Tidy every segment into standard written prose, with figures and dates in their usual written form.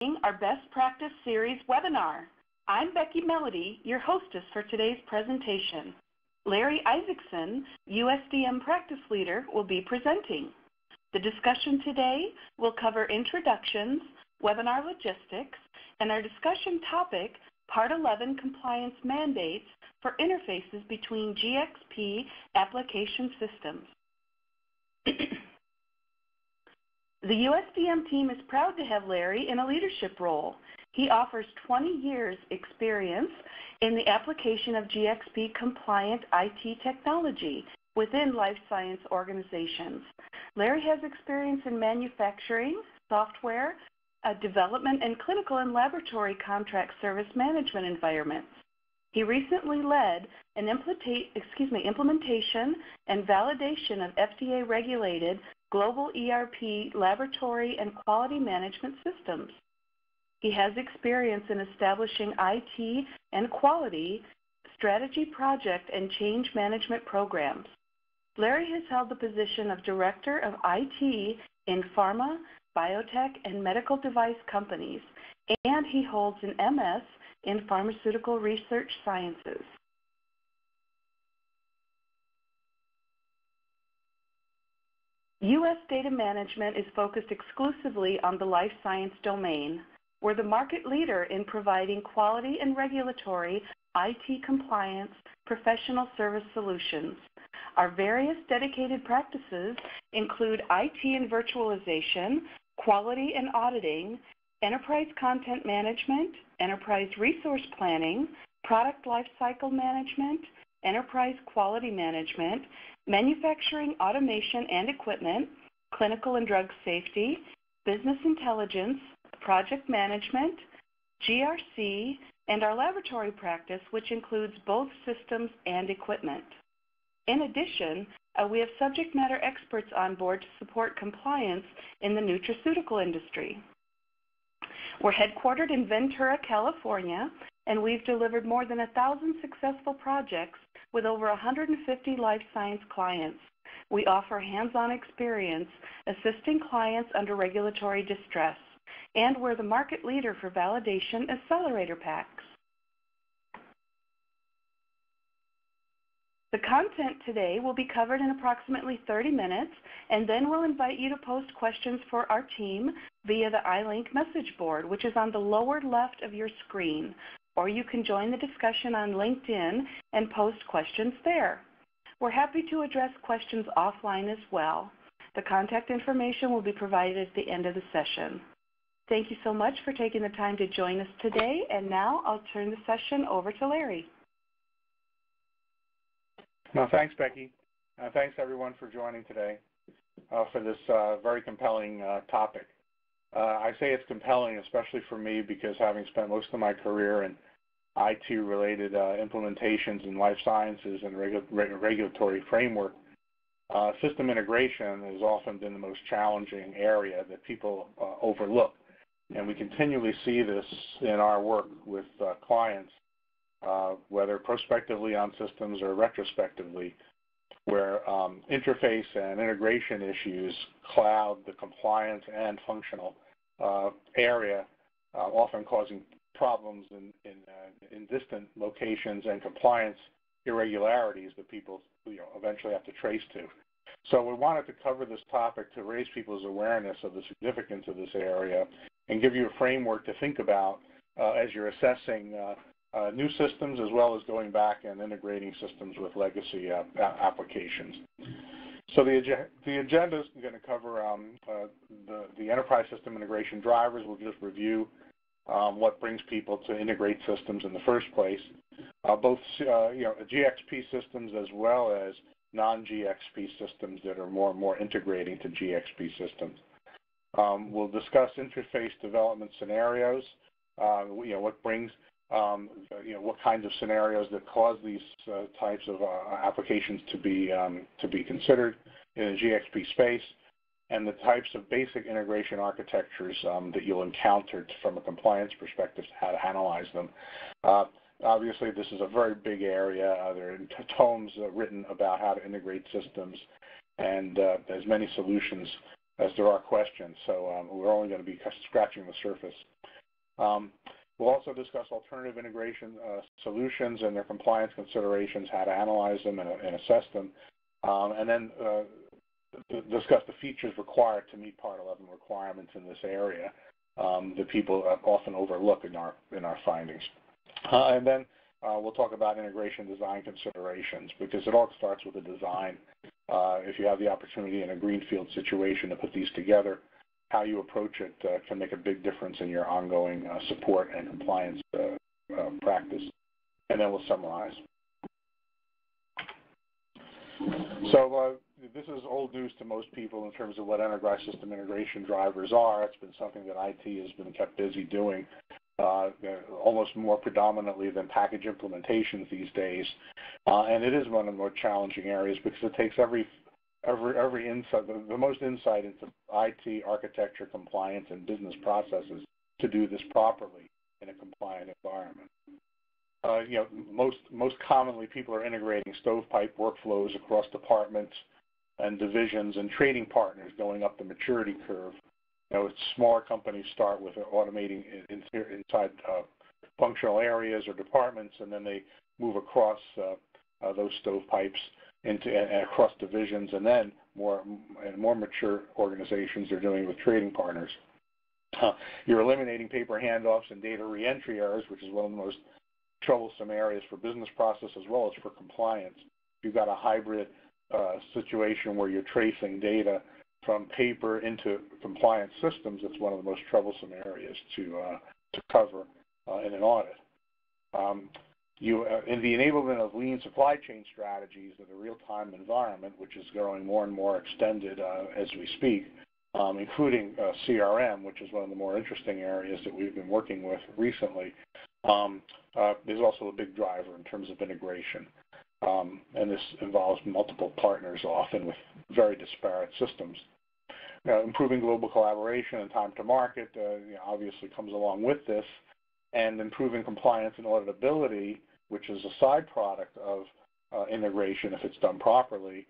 our Best Practice Series webinar. I'm Becky Melody, your hostess for today's presentation. Larry Isaacson, USDM Practice Leader, will be presenting. The discussion today will cover introductions, webinar logistics, and our discussion topic, Part 11 Compliance Mandates for Interfaces between GXP Application Systems. The USDM team is proud to have Larry in a leadership role. He offers 20 years experience in the application of GXP compliant IT technology within life science organizations. Larry has experience in manufacturing, software, development, and clinical and laboratory contract service management environments. He recently led an implementation and validation of FDA-regulated global ERP laboratory and quality management systems. He has experience in establishing IT and quality strategy project and change management programs. Larry has held the position of Director of IT in pharma, biotech, and medical device companies, and he holds an MS in pharmaceutical research sciences. U.S. data management is focused exclusively on the life science domain. We're the market leader in providing quality and regulatory IT compliance professional service solutions. Our various dedicated practices include IT and virtualization, quality and auditing, enterprise content management, enterprise resource planning, product lifecycle management, enterprise quality management, manufacturing automation and equipment, clinical and drug safety, business intelligence, project management, GRC, and our laboratory practice, which includes both systems and equipment. In addition, we have subject matter experts on board to support compliance in the nutraceutical industry. We're headquartered in Ventura, California, and we've delivered more than 1,000 successful projects with over 150 life science clients. We offer hands-on experience assisting clients under regulatory distress, and we're the market leader for validation accelerator packs. The content today will be covered in approximately 30 minutes, and then we'll invite you to post questions for our team via the iLink message board, which is on the lower left of your screen, or you can join the discussion on LinkedIn and post questions there. We're happy to address questions offline as well. The contact information will be provided at the end of the session. Thank you so much for taking the time to join us today, and now I'll turn the session over to Larry. No, thanks, Becky. Thanks, everyone, for joining today for this very compelling topic. I say it's compelling, especially for me, because having spent most of my career in IT-related implementations in life sciences and regulatory framework, system integration has often been the most challenging area that people overlook. And we continually see this in our work with clients, whether prospectively on systems or retrospectively, where interface and integration issues cloud the compliance and functional area, often causing problems in distant locations and compliance irregularities that people eventually have to trace to. So we wanted to cover this topic to raise people's awareness of the significance of this area and give you a framework to think about as you're assessing new systems, as well as going back and integrating systems with legacy applications. So the agenda is going to cover the enterprise system integration drivers. We'll just review what brings people to integrate systems in the first place, both GXP systems as well as non-GXP systems that are more and more integrating to GXP systems. We'll discuss interface development scenarios, what brings what kinds of scenarios that cause these types of applications to be considered in the GXP space, and the types of basic integration architectures that you'll encounter from a compliance perspective, how to analyze them. Obviously, this is a very big area. There are tomes written about how to integrate systems, and as many solutions as there are questions. So we're only going to be scratching the surface. We'll also discuss alternative integration solutions and their compliance considerations, how to analyze them and assess them, and then discuss the features required to meet Part 11 requirements in this area that people often overlook in our findings. And then we'll talk about integration design considerations, because it all starts with a design. If you have the opportunity in a greenfield situation to put these together, how you approach it can make a big difference in your ongoing support and compliance practice. And then we'll summarize. So this is old news to most people in terms of what enterprise system integration drivers are. It's been something that IT has been kept busy doing almost more predominantly than package implementations these days. And it is one of the more challenging areas because it takes every insight, the most insight into IT architecture, compliance, and business processes to do this properly in a compliant environment. Most commonly, people are integrating stovepipe workflows across departments and divisions and trading partners going up the maturity curve. Smaller companies start with automating inside functional areas or departments, and then they move across those stovepipes and across divisions, and then more mature organizations are doing with trading partners. You're eliminating paper handoffs and data reentry errors, which is one of the most troublesome areas for business process as well as for compliance. You've got a hybrid situation where you're tracing data from paper into compliance systems. It's one of the most troublesome areas to cover in an audit. In the enablement of lean supply chain strategies in a real-time environment, which is growing more and more extended as we speak, including CRM, which is one of the more interesting areas that we've been working with recently, is also a big driver in terms of integration. And this involves multiple partners, often with very disparate systems. Improving global collaboration and time to market obviously comes along with this, and improving compliance and auditability, which is a side product of integration if it's done properly,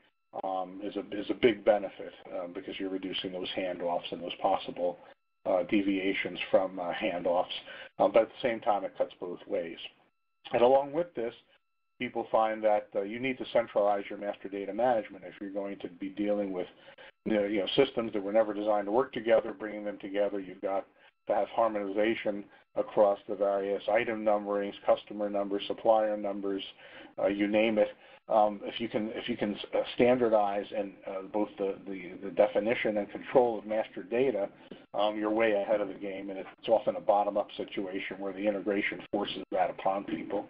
is a big benefit because you're reducing those handoffs and those possible deviations from handoffs. But at the same time, it cuts both ways. And along with this, people find that you need to centralize your master data management if you're going to be dealing with systems that were never designed to work together. Bringing them together, you've got to have harmonization across the various item numberings, customer numbers, supplier numbers, you name it. If you can standardize and both the definition and control of master data, you're way ahead of the game, and it's often a bottom-up situation where the integration forces that upon people.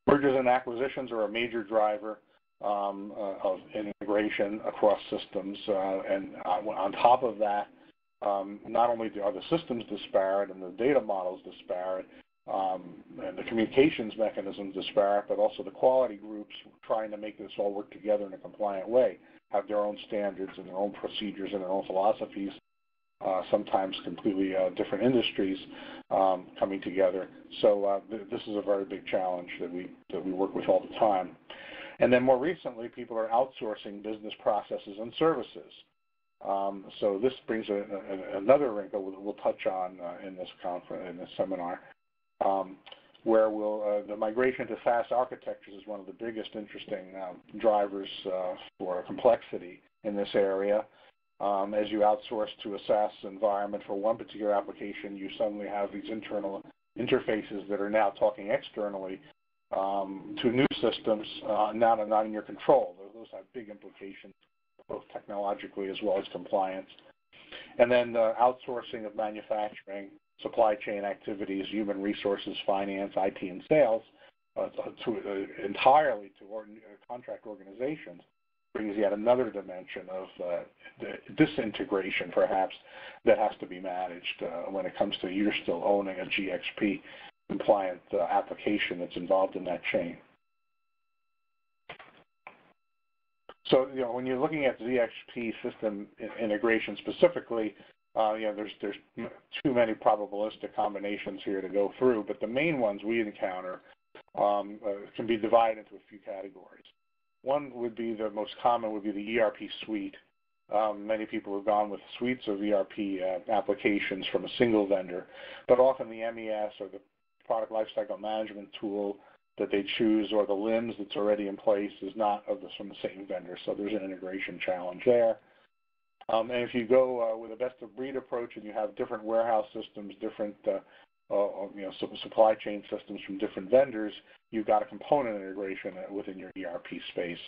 Mergers and acquisitions are a major driver of integration across systems, and on top of that, not only are the systems disparate and the data models disparate, and the communications mechanisms disparate, but also the quality groups trying to make this all work together in a compliant way have their own standards and their own procedures and their own philosophies, sometimes completely different industries coming together. So this is a very big challenge that we work with all the time. And then more recently, people are outsourcing business processes and services. So this brings another wrinkle we'll touch on in this conference, in this seminar, where the migration to SaaS architectures is one of the biggest interesting drivers for complexity in this area. As you outsource to a SaaS environment for one particular application, you suddenly have these internal interfaces that are now talking externally to new systems, not in your control. Those have big implications, both technologically as well as compliance. And then outsourcing of manufacturing, supply chain activities, human resources, finance, IT, and sales entirely to contract organizations brings yet another dimension of disintegration, perhaps, that has to be managed when it comes to you're still owning a GXP compliant application that's involved in that chain. So, when you're looking at GXP system integration specifically, there's too many probabilistic combinations here to go through, but the main ones we encounter can be divided into a few categories. One would be the most common would be the ERP suite Many people have gone with suites of ERP applications from a single vendor, but often the MES or the product lifecycle management tool that they choose or the LIMS that's already in place is not from the same vendor, so there's an integration challenge there. And if you go with a best-of-breed approach and you have different warehouse systems, different supply chain systems from different vendors, you've got a component integration within your ERP space.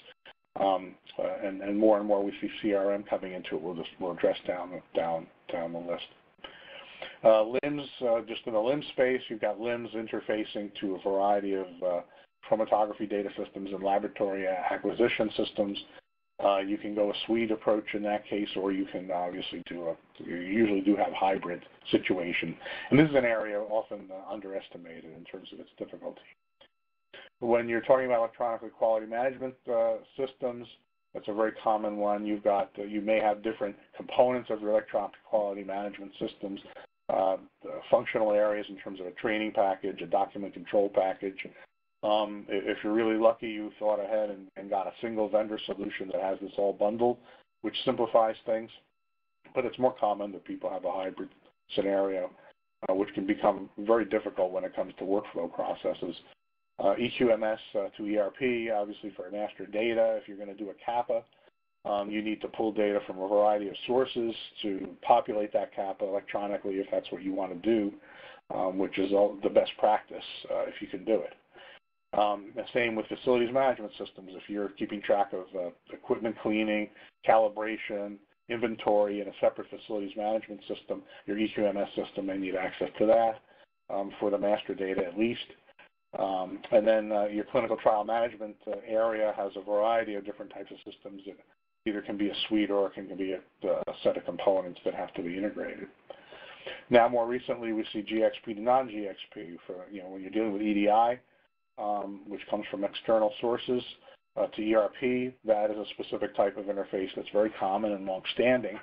And more we see CRM coming into it. We'll address down the list. LIMS, just in the LIMS space, you've got LIMS interfacing to a variety of chromatography data systems and laboratory acquisition systems. You can go a suite approach in that case, or you can obviously you usually do have hybrid situation. And this is an area often underestimated in terms of its difficulty. When you're talking about electronic quality management systems, that's a very common one. You may have different components of your electronic quality management systems, functional areas in terms of a training package, a document control package. If you're really lucky, you thought ahead and got a single vendor solution that has this all bundled, which simplifies things. But it's more common that people have a hybrid scenario, which can become very difficult when it comes to workflow processes. EQMS to ERP, obviously for master data. If you're going to do a CAPA, you need to pull data from a variety of sources to populate that CAPA electronically if that's what you want to do, which is the best practice if you can do it. The same with facilities management systems. If you're keeping track of equipment cleaning, calibration, inventory in a separate facilities management system, your EQMS system may need access to that for the master data at least. And then your clinical trial management area has a variety of different types of systems that either can be a suite or it can be a set of components that have to be integrated. Now, more recently, we see GXP to non-GXP for when you're dealing with EDI, which comes from external sources, to ERP. That is a specific type of interface that's very common and long-standing,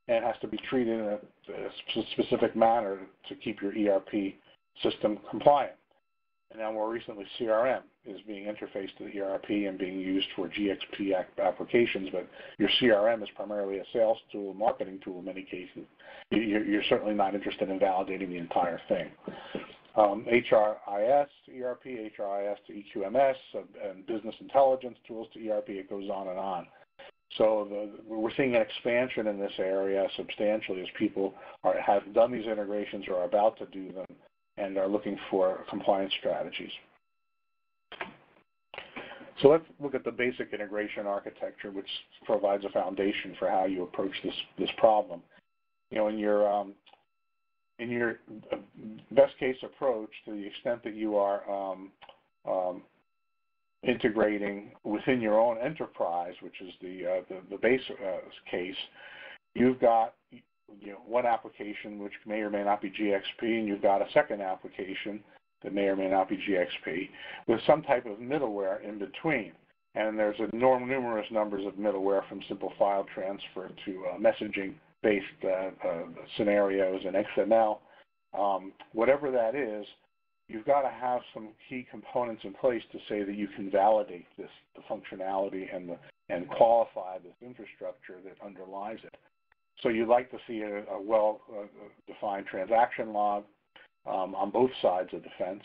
and has to be treated in a specific manner to keep your ERP system compliant. And now more recently, CRM is being interfaced to the ERP and being used for GXP applications, but your CRM is primarily a sales tool, marketing tool in many cases. You're certainly not interested in validating the entire thing. HRIS to ERP, HRIS to EQMS, and business intelligence tools to ERP, it goes on and on. So we're seeing an expansion in this area substantially as people have done these integrations or are about to do them and are looking for compliance strategies. So let's look at the basic integration architecture, which provides a foundation for how you approach this problem. In your best case approach, to the extent that you are integrating within your own enterprise, which is the base case, you've got one application which may or may not be GXP, and you've got a second application that may or may not be GXP with some type of middleware in between. And there's numerous numbers of middleware from simple file transfer to messaging-based scenarios and XML. Whatever that is, you've got to have some key components in place to say that you can validate the functionality and qualify this infrastructure that underlies it. So you'd like to see a well-defined transaction log on both sides of the fence,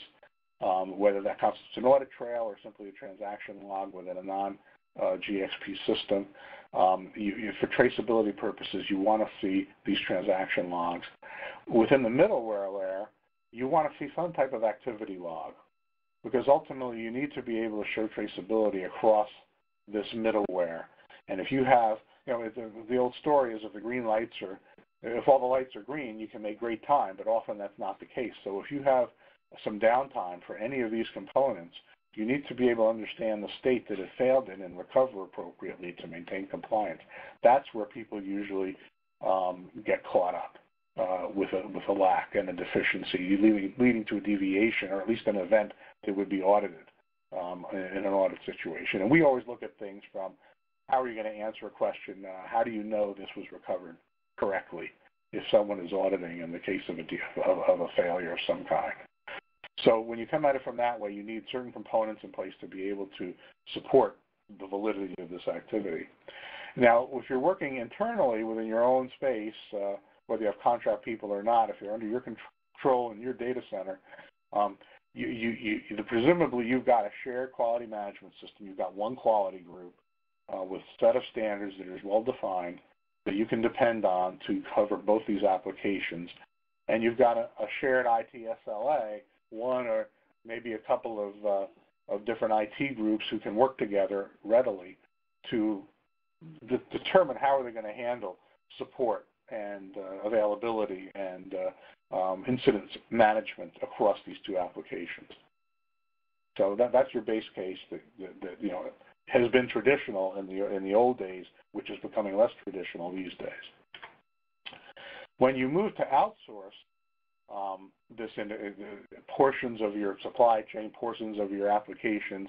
whether that constitutes an audit trail or simply a transaction log within a non-GXP system. For traceability purposes, you want to see these transaction logs. Within the middleware layer, you want to see some type of activity log, because ultimately you need to be able to show traceability across this middleware. And if you have, the old story is if all the lights are green, you can make great time, but often that's not the case. So if you have some downtime for any of these components, you need to be able to understand the state that it failed in and recover appropriately to maintain compliance. That's where people usually get caught up with a lack and a deficiency, leading to a deviation or at least an event that would be audited in an audit situation. And we always look at things from, how are you going to answer a question? How do you know this was recovered correctly if someone is auditing in the case of a failure of some kind? So when you come at it from that way, you need certain components in place to be able to support the validity of this activity. Now, if you're working internally within your own space, whether you have contract people or not, if you're under your control in your data center, presumably you've got a shared quality management system. You've got one quality group with a set of standards that is well defined that you can depend on to cover both these applications. And you've got a shared IT SLA, one or maybe a couple of different IT groups who can work together readily to determine how are they going to handle support and availability and incident management across these two applications. So that's your base case that has been traditional in the old days, which is becoming less traditional these days. When you move to outsource this into portions of your supply chain, portions of your applications,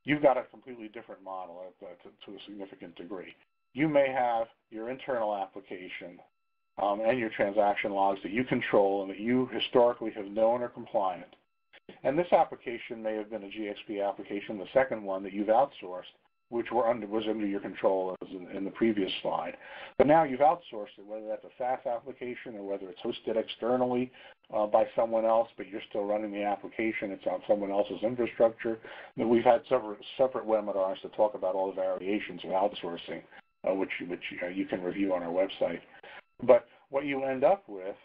you've got a completely different model to a significant degree. You may have your internal application and your transaction logs that you control and that you historically have known are compliant. And this application may have been a GXP application, the second one that you've outsourced, which was under your control as in the previous slide. But now you've outsourced it, whether that's a SaaS application or whether it's hosted externally by someone else, but you're still running the application. It's on someone else's infrastructure. And we've had separate webinars to talk about all the variations of outsourcing, which you can review on our website. But what you end up with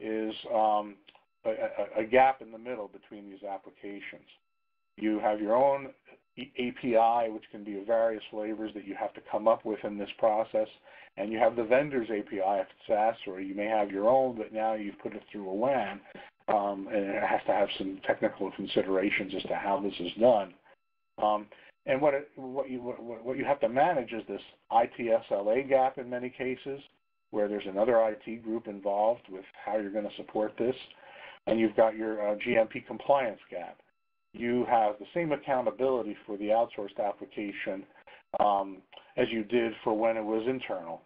is a gap in the middle between these applications. You have your own API, which can be of various flavors that you have to come up with in this process, and you have the vendor's API if it's SaaS, or you may have your own, but now you've put it through a WAN, and it has to have some technical considerations as to how this is done. And what you have to manage is this IT SLA gap in many cases, where there's another IT group involved with how you're going to support this, and you've got your GMP compliance gap. You have the same accountability for the outsourced application as you did for when it was internal.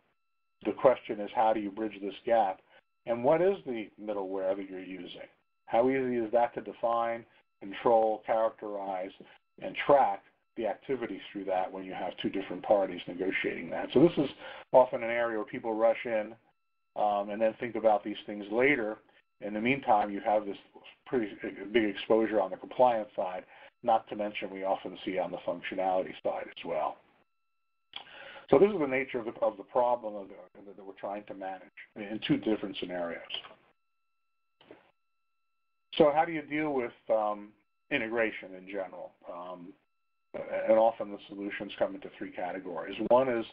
The question is, how do you bridge this gap? And what is the middleware that you're using? How easy is that to define, control, characterize, and track the activities through that when you have two different parties negotiating that? So this is often an area where people rush in and then think about these things later. In the meantime, you have this pretty big exposure on the compliance side, not to mention we often see on the functionality side as well. So this is the nature of the problem that we're trying to manage in two different scenarios. So how do you deal with integration in general? And often the solutions come into three categories. One is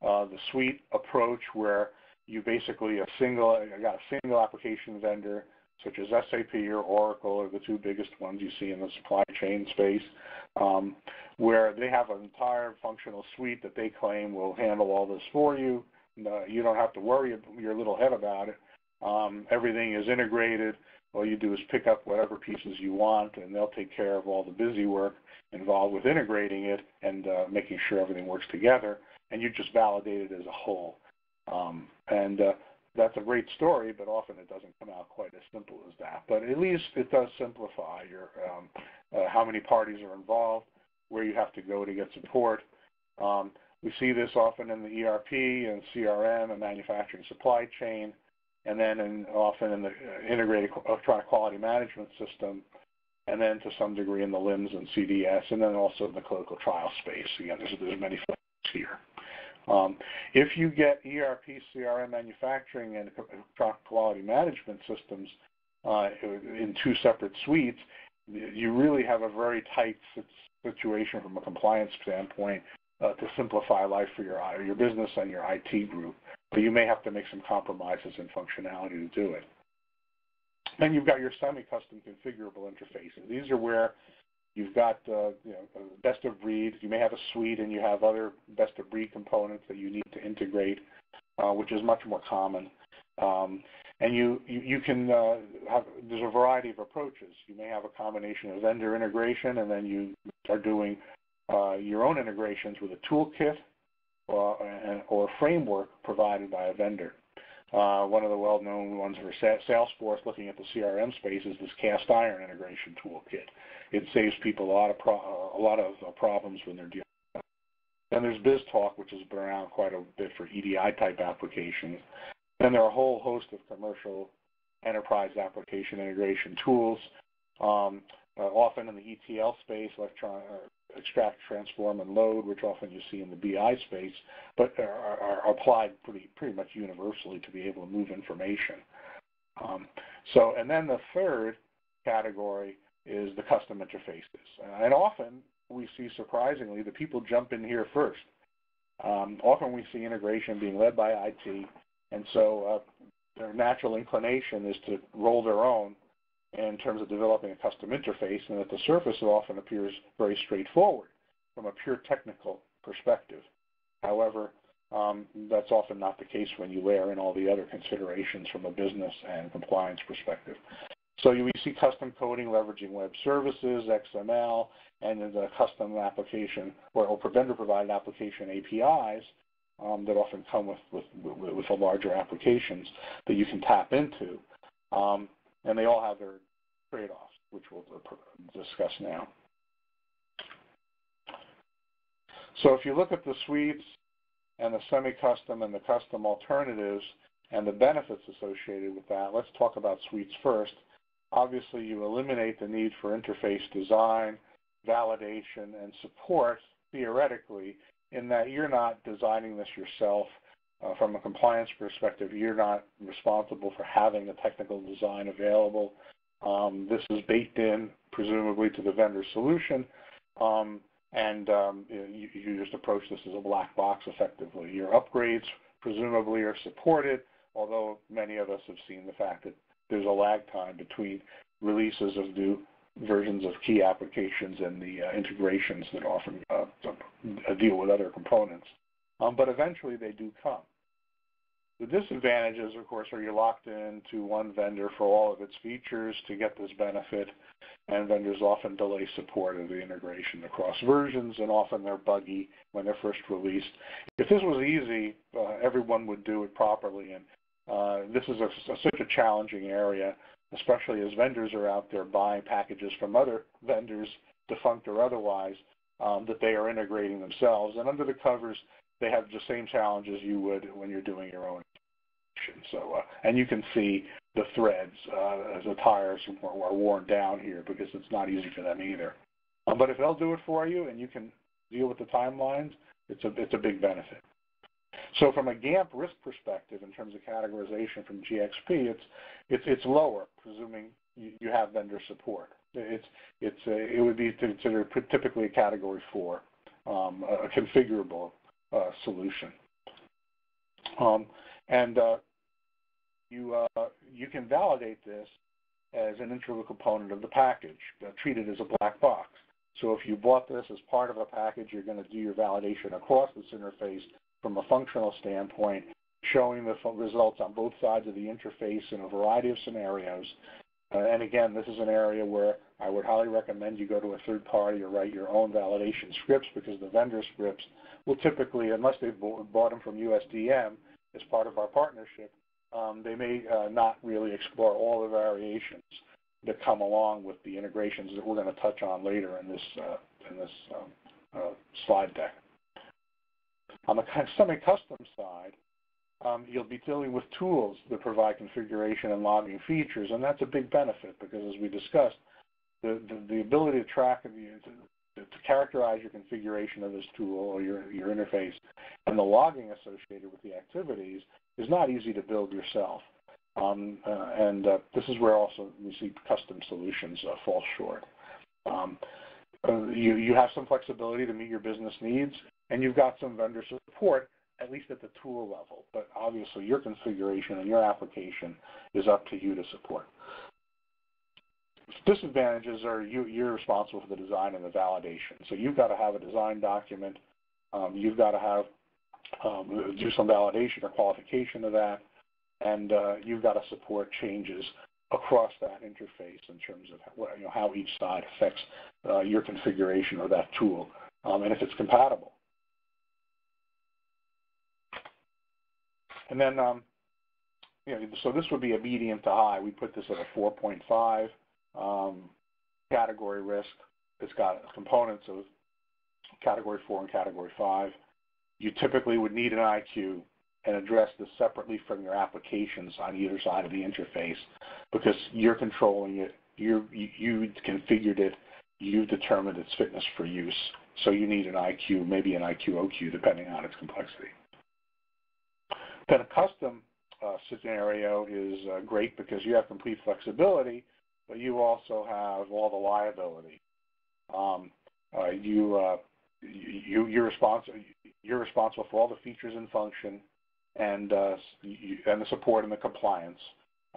the suite approach, where you basically got a single application vendor, such as SAP or Oracle are the two biggest ones you see in the supply chain space, where they have an entire functional suite that they claim will handle all this for you. You don't have to worry your little head about it. Everything is integrated. All you do is pick up whatever pieces you want, and they'll take care of all the busy work involved with integrating it and making sure everything works together, and you just validate it as a whole. That's a great story, but often it doesn't come out quite as simple as that. But at least it does simplify your how many parties are involved, where you have to go to get support. We see this often in the ERP and CRM and manufacturing supply chain, and then often in the integrated electronic quality management system, and then to some degree in the LIMS and CDS, and then also in the clinical trial space. Again, there's many flavors here. If you get ERP, CRM, manufacturing, and quality management systems in two separate suites, you really have a very tight situation from a compliance standpoint to simplify life for your business and your IT group. But you may have to make some compromises in functionality to do it. Then you've got your semi-custom configurable interfaces. These are where you've got best of breed. You may have a suite and you have other best of breed components that you need to integrate, which is much more common. And you can have, there's a variety of approaches. You may have a combination of vendor integration, and then you are doing your own integrations with a toolkit or framework provided by a vendor. One of the well-known ones for Salesforce, looking at the CRM space, is this cast iron integration toolkit. It saves people a lot of problems when they're dealing with Then there's BizTalk, which has been around quite a bit for EDI-type applications. Then there are a whole host of commercial enterprise application integration tools, often in the ETL space, extract, transform, and load, which often you see in the BI space, but are applied pretty much universally to be able to move information. And then the third category is the custom interfaces. And often we see, surprisingly, the people jump in here first. Often we see integration being led by IT, and so their natural inclination is to roll their own in terms of developing a custom interface, and at the surface it often appears very straightforward from a pure technical perspective. However, that's often not the case when you layer in all the other considerations from a business and compliance perspective. So we see custom coding leveraging web services, XML, and the custom application or vendor-provided application APIs that often come with the larger applications that you can tap into. And they all have their trade-offs, which we'll discuss now. So if you look at the suites and the semi-custom and the custom alternatives and the benefits associated with that, let's talk about suites first. Obviously, you eliminate the need for interface design, validation, and support, theoretically, in that you're not designing this yourself. From a compliance perspective, you're not responsible for having the technical design available. This is baked in, presumably, to the vendor solution, and you just approach this as a black box, effectively. Your upgrades, presumably, are supported, although many of us have seen the fact that there's a lag time between releases of new versions of key applications and the integrations that often deal with other components. But eventually they do come. The disadvantages, of course, are you're locked into one vendor for all of its features to get this benefit, and vendors often delay support of the integration across versions, and often they're buggy when they're first released. If this was easy, everyone would do it properly, and this is such a challenging area, especially as vendors are out there buying packages from other vendors, defunct or otherwise, that they are integrating themselves. And under the covers, they have the same challenges you would when you're doing your own integration. So, and you can see the threads as the tires are worn down here because it's not easy for them either. But if they'll do it for you and you can deal with the timelines, it's a big benefit. So from a GAMP risk perspective, in terms of categorization from GXP, it's lower, presuming you have vendor support. It would be considered typically a Category 4, a configurable solution. You can validate this as an integral component of the package, treat it as a black box. So if you bought this as part of a package, you're going to do your validation across this interface from a functional standpoint, showing the results on both sides of the interface in a variety of scenarios. And again, this is an area where I would highly recommend you go to a third party or write your own validation scripts, because the vendor scripts will typically, unless they've bought them from USDM as part of our partnership, they may not really explore all the variations that come along with the integrations that we're going to touch on later in this slide deck. On the semi-custom side, you'll be dealing with tools that provide configuration and logging features, and that's a big benefit because, as we discussed, the ability to track and to characterize your configuration of this tool or your interface and the logging associated with the activities is not easy to build yourself. This is where also we see custom solutions fall short. You have some flexibility to meet your business needs, and you've got some vendor support, at least at the tool level. But obviously your configuration and your application is up to you to support. Disadvantages are you're responsible for the design and the validation. So you've got to have a design document. You've got to have do some validation or qualification of that, and you've got to support changes across that interface in terms of how each side affects your configuration of that tool, and if it's compatible. And then, so this would be a medium to high. We put this at a 4.5 category risk. It's got components of Category 4 and Category 5. You typically would need an IQ and address this separately from your applications on either side of the interface because you're controlling it, you configured it, you determined its fitness for use. So you need an IQ, maybe an IQ-OQ, depending on its complexity. Then a custom scenario is great because you have complete flexibility, but you also have all the liability. You're responsible for all the features and function, and the support and the compliance.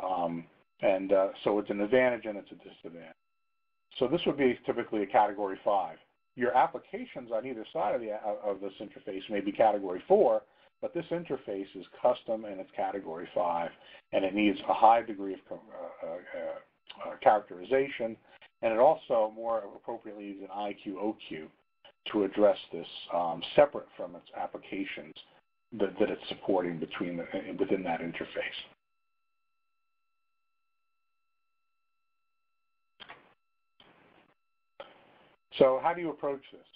So it's an advantage and it's a disadvantage. So this would be typically a Category 5. Your applications on either side of this interface may be Category 4, but this interface is custom and it's Category 5, and it needs a high degree of characterization, and it also more appropriately needs an IQ-OQ to address this separate from its applications that it's supporting within that interface. So how do you approach this?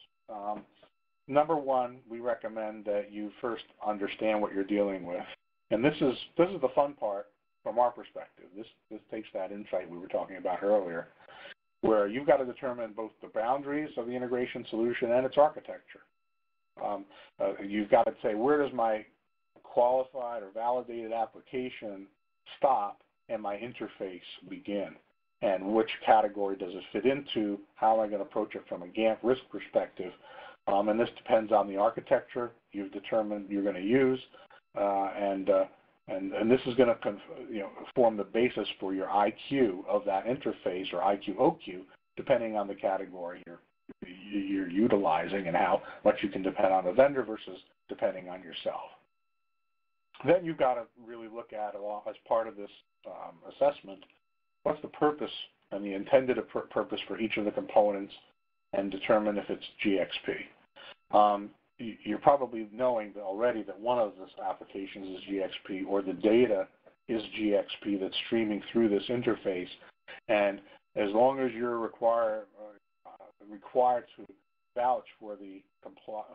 Number one, we recommend that you first understand what you're dealing with. And this is the fun part from our perspective. This takes that insight we were talking about earlier, where you've got to determine both the boundaries of the integration solution and its architecture. You've got to say, where does my qualified or validated application stop and my interface begin? And which category does it fit into? How am I going to approach it from a Gantt risk perspective? And this depends on the architecture you've determined you're going to use, and this is going to form the basis for your IQ of that interface or IQ-OQ, depending on the category you're utilizing and how much you can depend on a vendor versus depending on yourself. Then you've got to really look at, as part of this assessment, what's the purpose and the intended purpose for each of the components, and determine if it's GXP. You're probably knowing already that one of these applications is GXP, or the data is GXP that's streaming through this interface. And as long as you're required to vouch for the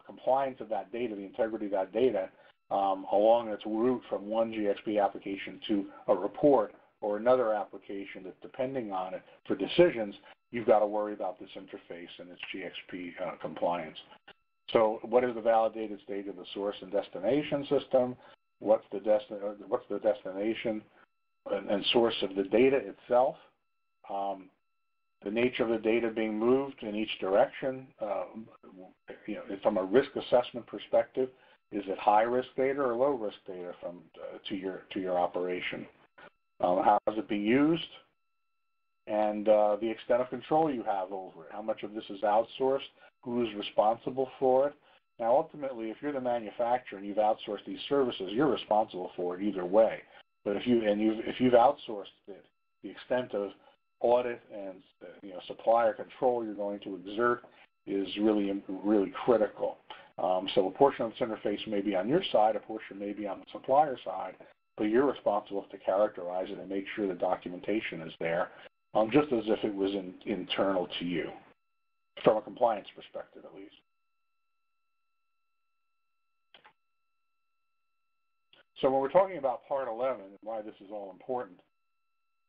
compliance of that data, the integrity of that data, along its route from one GXP application to a report or another application that's depending on it for decisions, you've got to worry about this interface and its GXP compliance. So what is the validated state of the source and destination system? What's the destination and source of the data itself? The nature of the data being moved in each direction. From a risk assessment perspective, is it high-risk data or low-risk data to your operation? How is it being used? And the extent of control you have over it. How much of this is outsourced? Who is responsible for it? Now, ultimately, if you're the manufacturer and you've outsourced these services, you're responsible for it either way. But if you've outsourced it, the extent of audit and supplier control you're going to exert is really critical. So a portion of this interface may be on your side, a portion may be on the supplier side, but you're responsible to characterize it and make sure the documentation is there, just as if it was internal to you, from a compliance perspective at least. So when we're talking about Part 11 and why this is all important,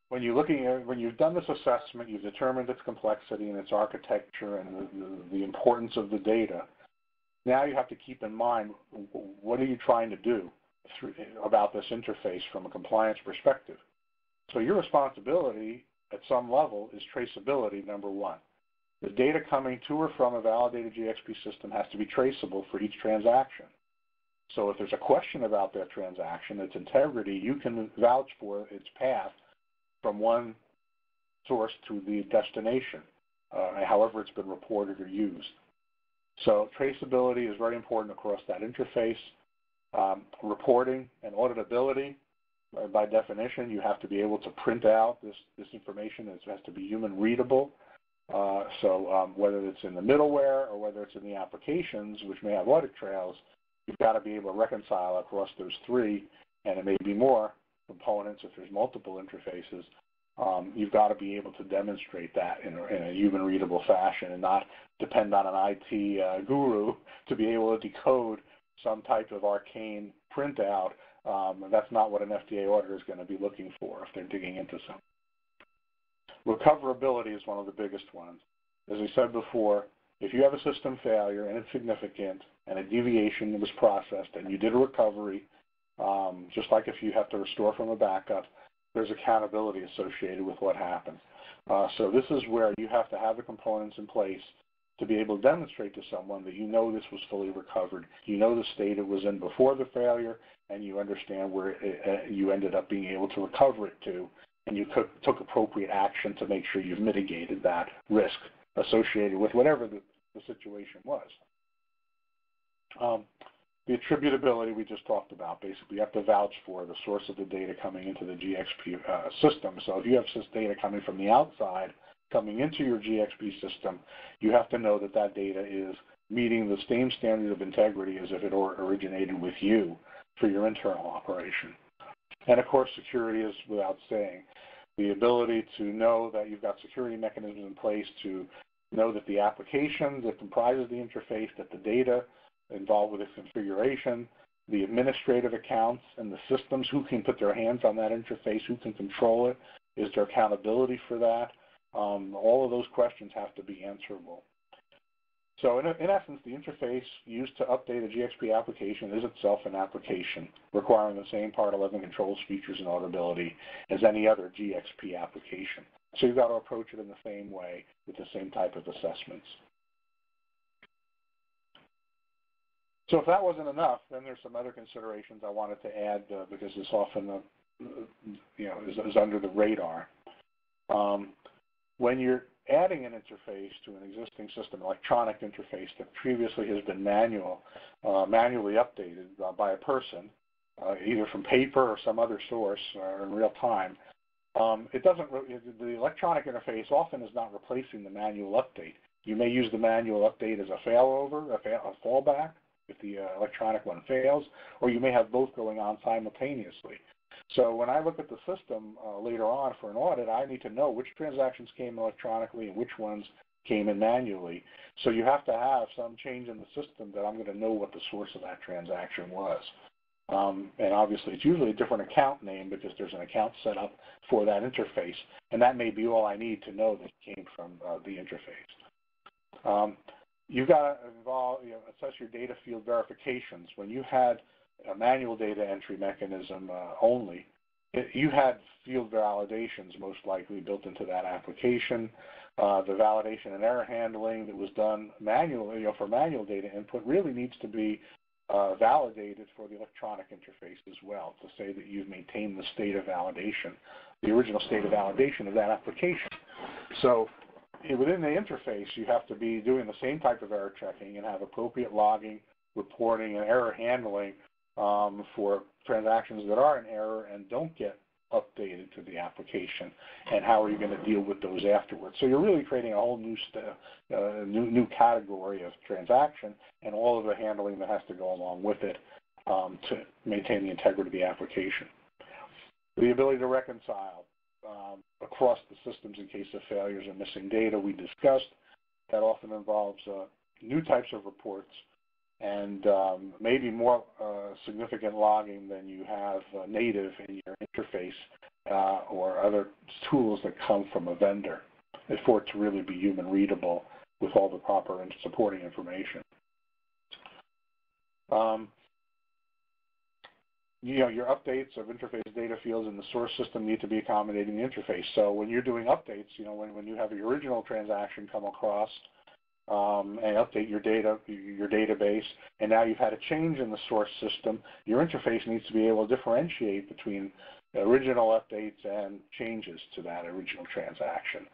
when you've done this assessment, you've determined its complexity and its architecture and the importance of the data, now you have to keep in mind, what are you trying to do about this interface from a compliance perspective? So your responsibility at some level is traceability, number one. The data coming to or from a validated GXP system has to be traceable for each transaction. So if there's a question about that transaction, its integrity, you can vouch for its path from one source to the destination, however it's been reported or used. So traceability is very important across that interface. Reporting and auditability, by definition, you have to be able to print out this information. It has to be human readable. So whether it's in the middleware or whether it's in the applications, which may have audit trails, you've got to be able to reconcile across those three, and it may be more components if there's multiple interfaces, you've got to be able to demonstrate that in a human-readable fashion and not depend on an IT guru to be able to decode some type of arcane printout. That's not what an FDA auditor is going to be looking for if they're digging into something. Recoverability is one of the biggest ones. As I said before, if you have a system failure and it's significant and a deviation was processed and you did a recovery, just like if you have to restore from a backup, there's accountability associated with what happened. So this is where you have to have the components in place to be able to demonstrate to someone that you know this was fully recovered, you know the state it was in before the failure, and you understand where you ended up being able to recover it to, and you took appropriate action to make sure you've mitigated that risk associated with whatever the situation was. The attributability we just talked about. Basically, you have to vouch for the source of the data coming into the GXP system. So if you have data coming from the outside, coming into your GXP system, you have to know that that data is meeting the same standard of integrity as if it originated with you for your internal operation. And of course, security is without saying. The ability to know that you've got security mechanisms in place to know that the application that comprises the interface, that the data involved with its configuration, the administrative accounts and the systems, who can put their hands on that interface, who can control it, is there accountability for that? All of those questions have to be answerable. So in essence, the interface used to update a GXP application is itself an application requiring the same Part 11 controls, features, and auditability as any other GXP application. So you've got to approach it in the same way with the same type of assessments. So if that wasn't enough, then there's some other considerations I wanted to add because this often is under the radar. When you're adding an interface to an existing system, electronic interface that previously has been manually updated by a person, either from paper or some other source or in real time, the electronic interface often is not replacing the manual update. You may use the manual update as a failover, a fallback, if the electronic one fails, or you may have both going on simultaneously. So when I look at the system later on for an audit, I need to know which transactions came electronically and which ones came in manually. So you have to have some change in the system that I'm going to know what the source of that transaction was. And obviously it's usually a different account name because there's an account set up for that interface, and that may be all I need to know that came from the interface. You've got to assess your data field verifications. When you had a manual data entry mechanism only, you had field validations most likely built into that application. The validation and error handling that was done manually, for manual data input really needs to be validated for the electronic interface as well, to say that you've maintained the state of validation, the original state of validation of that application. So within the interface, you have to be doing the same type of error checking and have appropriate logging, reporting, and error handling for transactions that are in error and don't get updated to the application, and how are you going to deal with those afterwards. So you're really creating a whole new category of transaction and all of the handling that has to go along with it to maintain the integrity of the application. The ability to reconcile across the systems in case of failures and missing data we discussed. That often involves new types of reports and maybe more significant logging than you have native in your interface or other tools that come from a vendor for it to really be human readable with all the proper and supporting information. Your updates of interface data fields in the source system need to be accommodating the interface. So when you're doing updates, when you have your original transaction come across and update your database, and now you've had a change in the source system, your interface needs to be able to differentiate between original updates and changes to that original transaction.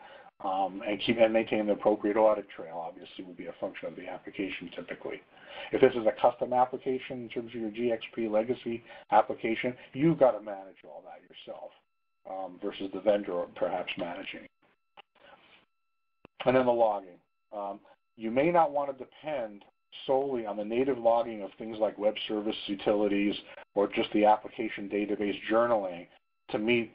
And maintain the appropriate audit trail, obviously, would be a function of the application typically. If this is a custom application in terms of your GXP legacy application, you've got to manage all that yourself versus the vendor perhaps managing. And then the logging. You may not want to depend solely on the native logging of things like web service utilities or just the application database journaling to meet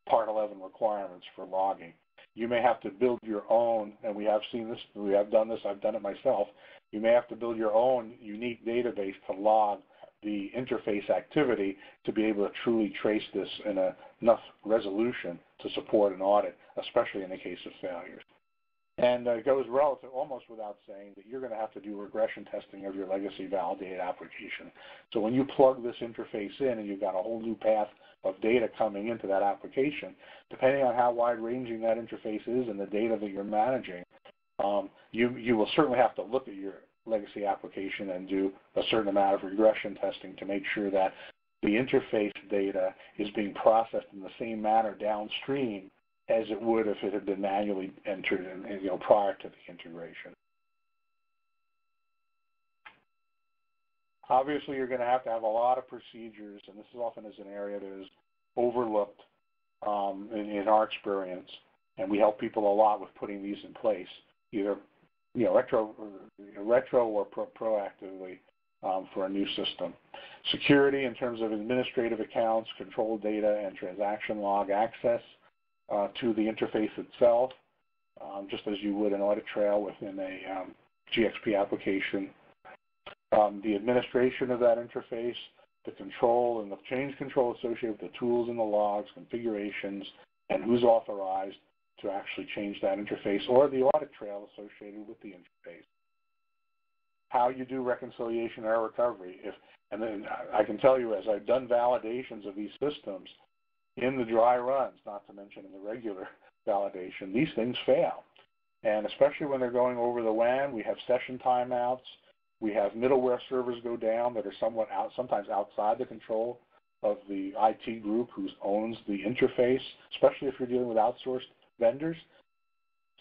Part 11 requirements for logging. You may have to build your own, and we have seen this, we have done this, I've done it myself. You may have to build your own unique database to log the interface activity to be able to truly trace this in enough resolution to support an audit, especially in the case of failures. And it goes almost without saying that you're going to have to do regression testing of your legacy validated application. So when you plug this interface in and you've got a whole new path of data coming into that application, depending on how wide-ranging that interface is and the data that you're managing, you will certainly have to look at your legacy application and do a certain amount of regression testing to make sure that the interface data is being processed in the same manner downstream as it would if it had been manually entered in, prior to the integration. Obviously, you're going to have a lot of procedures, and this is often is an area that is overlooked in our experience, and we help people a lot with putting these in place, either retro or proactively for a new system. Security in terms of administrative accounts, control data, and transaction log access to the interface itself, just as you would an audit trail within a GXP application. The administration of that interface, the control and the change control associated with the tools and the logs, configurations, and who's authorized to actually change that interface, or the audit trail associated with the interface. How you do reconciliation error recovery. And then I can tell you, as I've done validations of these systems in the dry runs, not to mention in the regular validation, these things fail. And especially when they're going over the WAN, we have session timeouts. We have middleware servers go down that are sometimes outside the control of the IT group who owns the interface, especially if you're dealing with outsourced vendors.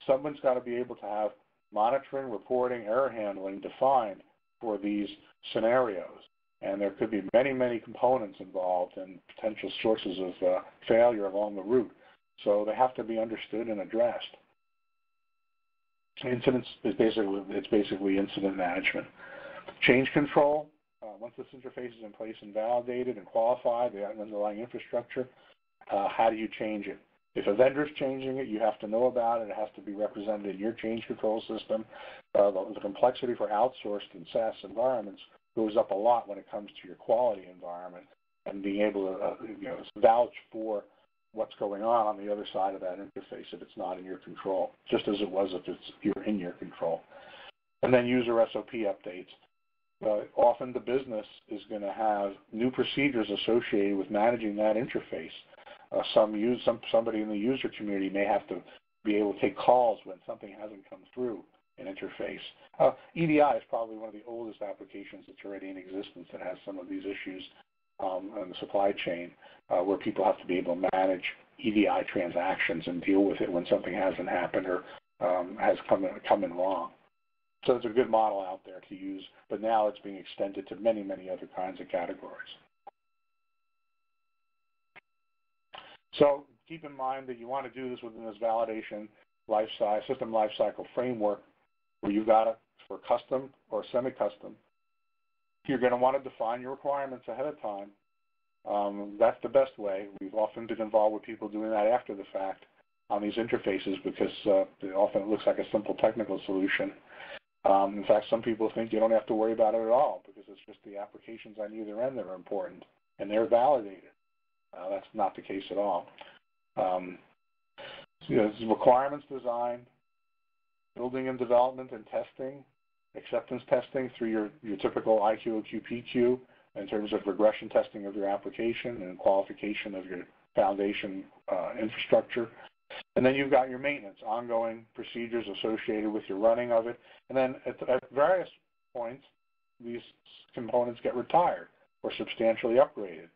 Someone's got to be able to have monitoring, reporting, error handling defined for these scenarios. And there could be many, many components involved and potential sources of failure along the route. So they have to be understood and addressed. Incidents is basically incident management. Change control, once this interface is in place and validated and qualified, the underlying infrastructure, how do you change it? If a vendor is changing it, you have to know about it. It has to be represented in your change control system. The complexity for outsourced and SaaS environments goes up a lot when it comes to your quality environment and being able to vouch for what's going on the other side of that interface if it's not in your control, just as it was if you're in your control. And then user SOP updates. Often the business is going to have new procedures associated with managing that interface. Somebody in the user community may have to be able to take calls when something hasn't come through an interface. EDI is probably one of the oldest applications that's already in existence that has some of these issues in the supply chain where people have to be able to manage EDI transactions and deal with it when something hasn't happened or has come in wrong. So it's a good model out there to use, but now it's being extended to many, many other kinds of categories. So keep in mind that you want to do this within this validation system lifecycle framework where you've got it for custom or semi-custom. You're going to want to define your requirements ahead of time. That's the best way. We've often been involved with people doing that after the fact on these interfaces because often it looks like a simple technical solution. In fact, some people think you don't have to worry about it at all because it's just the applications on either end that are important and they're validated. That's not the case at all. Requirements design, building and development and testing, acceptance testing through your typical IQ, OQ, PQ in terms of regression testing of your application and qualification of your foundation infrastructure. And then you've got your maintenance, ongoing procedures associated with your running of it. And then at various points, these components get retired or substantially upgraded.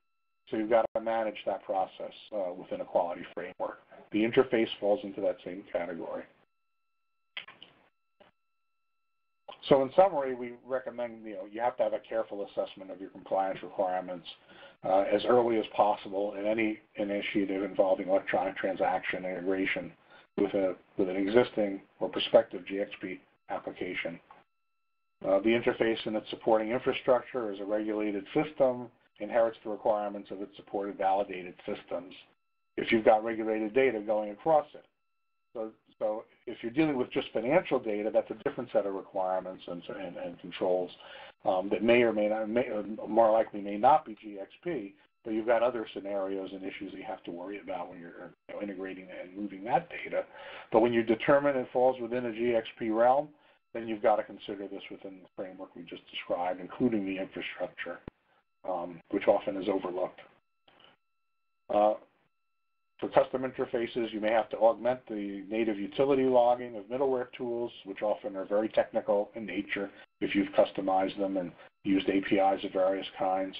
So you've got to manage that process within a quality framework. The interface falls into that same category. So in summary, we recommend you have to have a careful assessment of your compliance requirements as early as possible in any initiative involving electronic transaction integration with an existing or prospective GXP application. The interface and its supporting infrastructure is a regulated system, inherits the requirements of its supported validated systems. if you've got regulated data going across it. So if you're dealing with just financial data, that's a different set of requirements and controls that may or may not, more likely may not be GXP, but you've got other scenarios and issues that you have to worry about when you're integrating and moving that data. But when you determine it falls within a GXP realm, then you've got to consider this within the framework we just described, including the infrastructure, which often is overlooked. For custom interfaces, you may have to augment the native utility logging of middleware tools, which often are very technical in nature if you've customized them and used APIs of various kinds.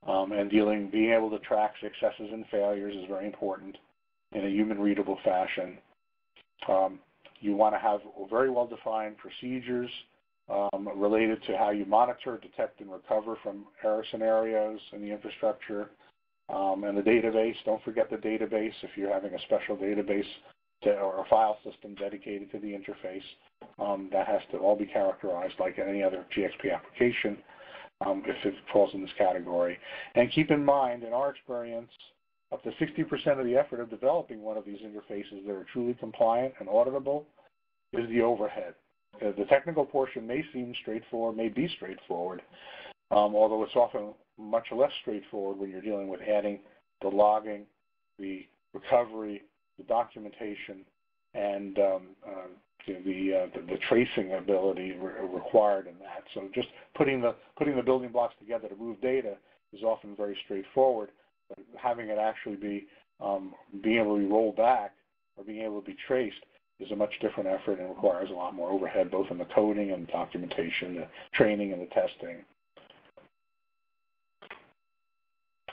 And being able to track successes and failures is very important in a human-readable fashion. You want to have very well-defined procedures related to how you monitor, detect, and recover from error scenarios in the infrastructure. And the database, don't forget the database if you're having a special database or a file system dedicated to the interface. That has to all be characterized like any other GXP application if it falls in this category. And keep in mind, in our experience, up to 60% of the effort of developing one of these interfaces that are truly compliant and auditable is the overhead. The technical portion may seem straightforward, may be straightforward, although it's often much less straightforward when you're dealing with adding the logging, the recovery, the documentation, and the tracing ability required in that. So just putting the building blocks together to move data is often very straightforward, but having it actually be being able to be rolled back or being able to be traced is a much different effort and requires a lot more overhead, both in the coding and documentation, the training and the testing.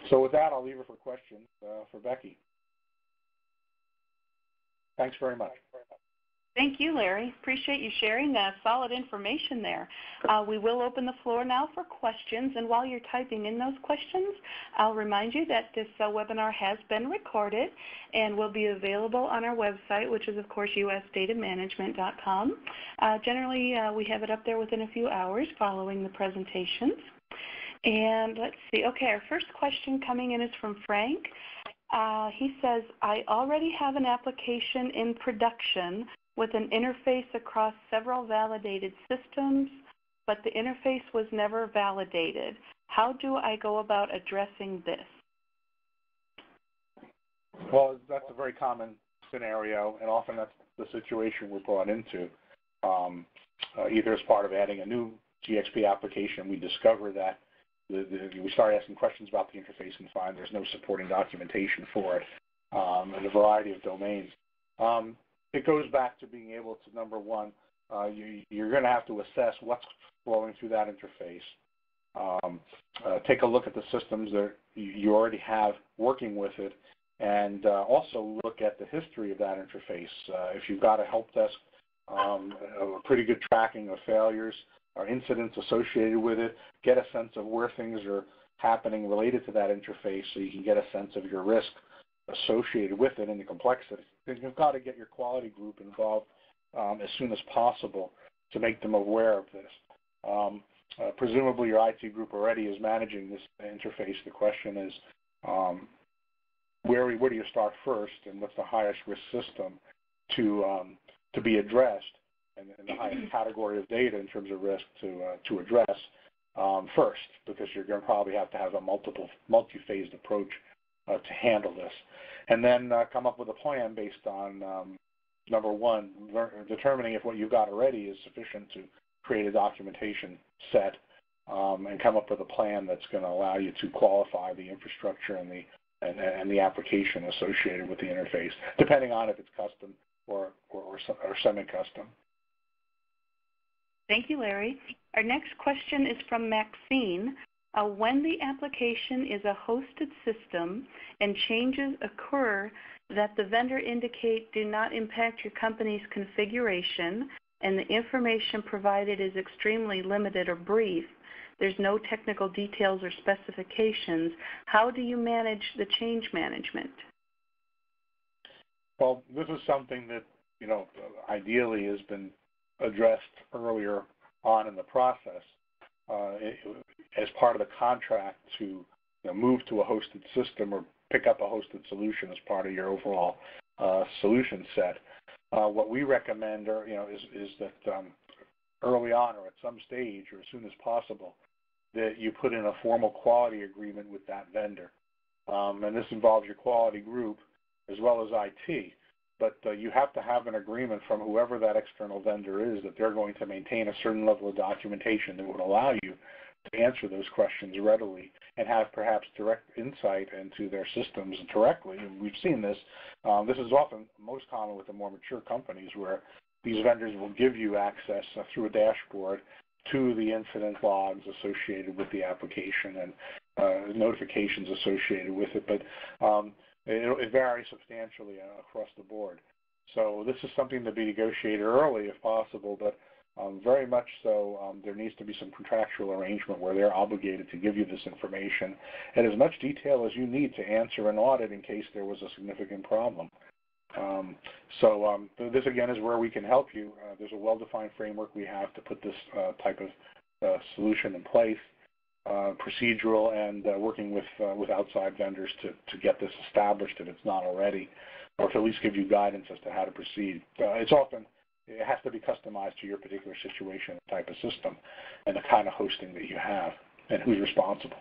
So with that, I'll leave it for questions for Becky. Thanks very much. Thank you, Larry. Appreciate you sharing solid information there. We will open the floor now for questions, and while you're typing in those questions, I'll remind you that this webinar has been recorded and will be available on our website, which is, of course, usdatamanagement.com. Generally, we have it up there within a few hours following the presentations. And let's see. Okay, our first question coming in is from Frank. He says, I already have an application in production with an interface across several validated systems, but the interface was never validated. How do I go about addressing this? Well, that's a very common scenario, and often that's the situation we're brought into. Either as part of adding a new GXP application, we discover that we start asking questions about the interface and find there's no supporting documentation for it in a variety of domains. It goes back to being able to, number one, you're going to have to assess what's flowing through that interface. Take a look at the systems that you already have working with it, and also look at the history of that interface. If you've got a help desk, a pretty good tracking of failures or incidents associated with it, get a sense of where things are happening related to that interface so you can get a sense of your risk associated with it and the complexity. Then you've got to get your quality group involved as soon as possible to make them aware of this. Presumably your IT group already is managing this interface. The question is, where do you start first, and what's the highest risk system to be addressed, and the highest category of data in terms of risk to address first, because you're going to probably have to have a multi-phased approach to handle this. And then come up with a plan based on, number one, determining if what you've got already is sufficient to create a documentation set and come up with a plan that's going to allow you to qualify the infrastructure and the application associated with the interface, depending on if it's custom or semi-custom. Thank you, Larry. Our next question is from Maxine. When the application is a hosted system and changes occur that the vendor indicate do not impact your company's configuration and the information provided is extremely limited or brief, there's no technical details or specifications, how do you manage the change management? Well, this is something that, ideally has been addressed earlier on in the process as part of the contract to move to a hosted system or pick up a hosted solution as part of your overall solution set. What we recommend is that early on or at some stage or as soon as possible that you put in a formal quality agreement with that vendor. And this involves your quality group as well as IT. But you have to have an agreement from whoever that external vendor is that they're going to maintain a certain level of documentation that would allow you to answer those questions readily and have perhaps direct insight into their systems directly. And we've seen this. This is often most common with the more mature companies where these vendors will give you access through a dashboard to the incident logs associated with the application and notifications associated with it. But it varies substantially across the board. So this is something to be negotiated early if possible, but very much so there needs to be some contractual arrangement where they're obligated to give you this information in as much detail as you need to answer an audit in case there was a significant problem. This again is where we can help you. There's a well-defined framework we have to put this type of solution in place. Procedural and working with outside vendors to get this established if it's not already, or to at least give you guidance as to how to proceed. It has to be customized to your particular situation, type of system, and the kind of hosting that you have, and who's responsible.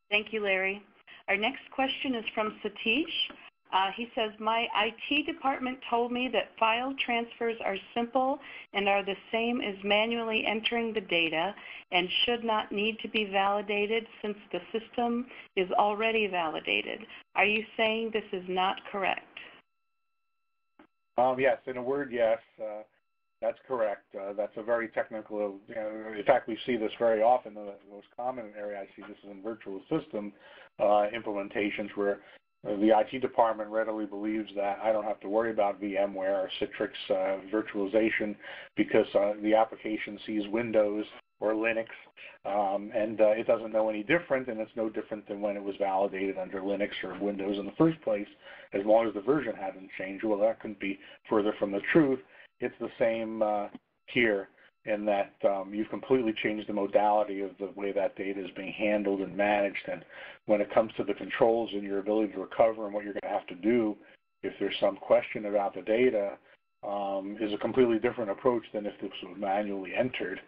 Thank you, Larry. Our next question is from Satish. He says, my IT department told me that file transfers are simple and are the same as manually entering the data and should not need to be validated since the system is already validated. Are you saying this is not correct? Yes, in a word, yes. That's correct. That's a very technical, in fact, we see this very often. The most common area I see this is in virtual system implementations where the IT department readily believes that I don't have to worry about VMware or Citrix virtualization because the application sees Windows or Linux, and it doesn't know any different, and it's no different than when it was validated under Linux or Windows in the first place, as long as the version hadn't changed. Well, that couldn't be further from the truth. It's the same here in that you've completely changed the modality of the way that data is being handled and managed. And when it comes to the controls and your ability to recover and what you're going to have to do if there's some question about the data is a completely different approach than if this was manually entered.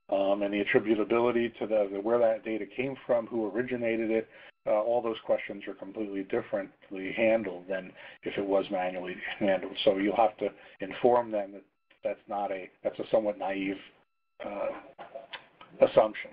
And the attributability to where that data came from, who originated it, all those questions are completely differently handled than if it was manually handled. So you'll have to inform them that that's a somewhat naive assumption.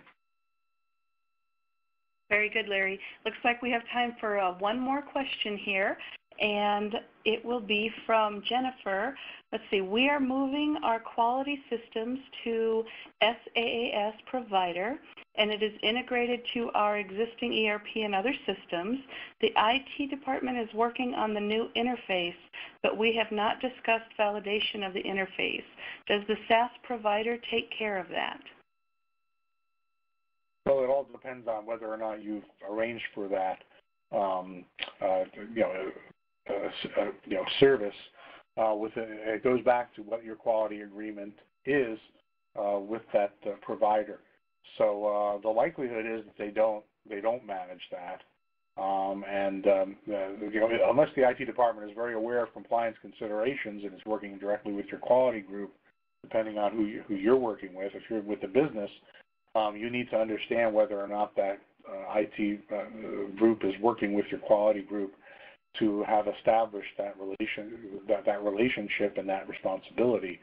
Very good, Larry. Looks like we have time for one more question here, and it will be from Jennifer. Let's see. We are moving our quality systems to SaaS provider, and it is integrated to our existing ERP and other systems. The IT department is working on the new interface, but we have not discussed validation of the interface. Does the SaaS provider take care of that? Well, it all depends on whether or not you've arranged for that, service. It goes back to what your quality agreement is with that provider. So the likelihood is that they don't manage that, unless the IT department is very aware of compliance considerations and is working directly with your quality group, depending on who you're working with. If you're with the business, you need to understand whether or not that IT group is working with your quality group to have established that relationship and that responsibility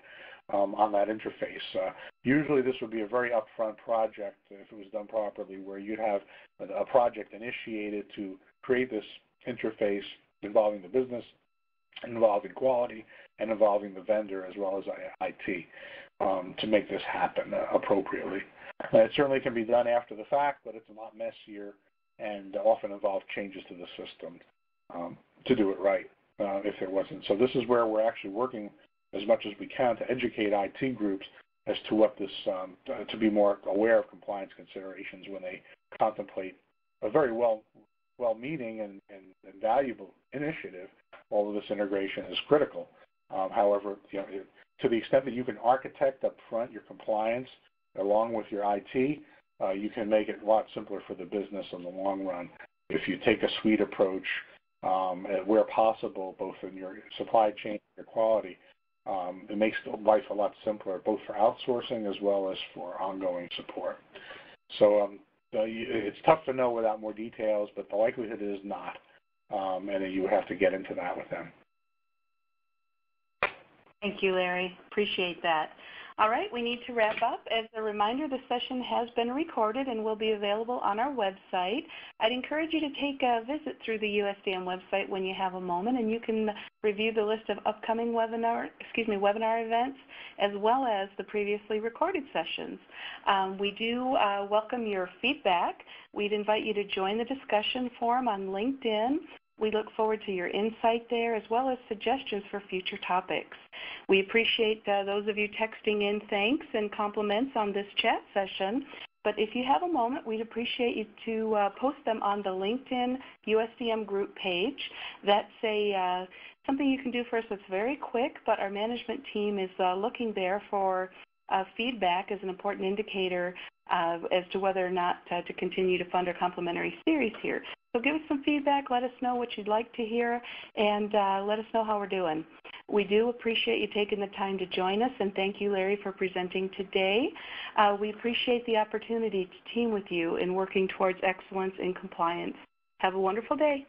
on that interface. Usually this would be a very upfront project if it was done properly, where you'd have a project initiated to create this interface involving the business, involving quality, and involving the vendor as well as IT to make this happen appropriately. It certainly can be done after the fact, but it's a lot messier and often involves changes to the system to do it right if there wasn't. So this is where we're actually working as much as we can to educate IT groups as to what this, to be more aware of compliance considerations when they contemplate a very well-meaning and valuable initiative. All of this integration is critical. However, to the extent that you can architect up front your compliance along with your IT, you can make it a lot simpler for the business in the long run. if you take a suite approach where possible, both in your supply chain and your quality, it makes life a lot simpler, both for outsourcing as well as for ongoing support. So it's tough to know without more details, but the likelihood is not, and you have to get into that with them. Thank you, Larry. Appreciate that. All right, we need to wrap up. As a reminder, the session has been recorded and will be available on our website. I'd encourage you to take a visit through the USDM website when you have a moment, and you can review the list of upcoming webinar events, as well as the previously recorded sessions. We do welcome your feedback. We'd invite you to join the discussion forum on LinkedIn. We look forward to your insight there, as well as suggestions for future topics. We appreciate those of you texting in thanks and compliments on this chat session. But if you have a moment, we'd appreciate you to post them on the LinkedIn USDM group page. That's something you can do for us that's very quick, but our management team is looking there for feedback as an important indicator as to whether or not to continue to fund our complimentary series here. So give us some feedback, let us know what you'd like to hear, and let us know how we're doing. We do appreciate you taking the time to join us, and thank you, Larry, for presenting today. We appreciate the opportunity to team with you in working towards excellence in compliance. Have a wonderful day.